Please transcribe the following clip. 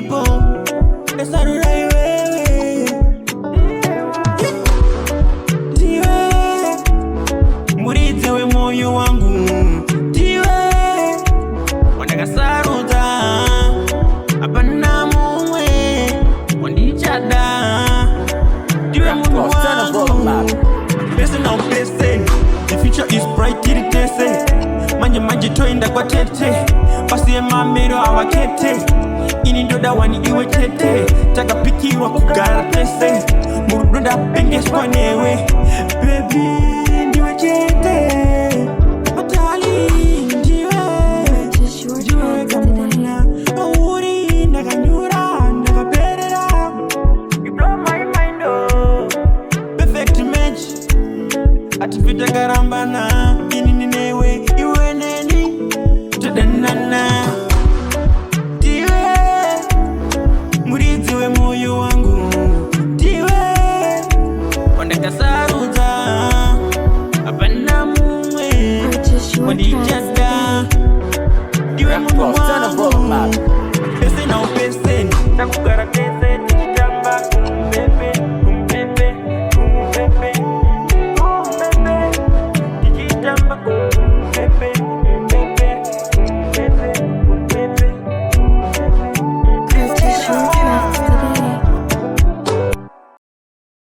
people. Esarurai wewe. Ndiwe muridziwe moyo wangu. Ndiwe wandakasaruta apana mumwe wandichada. Ndiwe mungu wangu. Listen now, listen. The future is bright, iritese. Manje toinda kwa tete. Basi mamero awakete. Ini ndoda wani iwe tete. Takapikirwa kugara tese. Murudunda penges kwa newe. Baby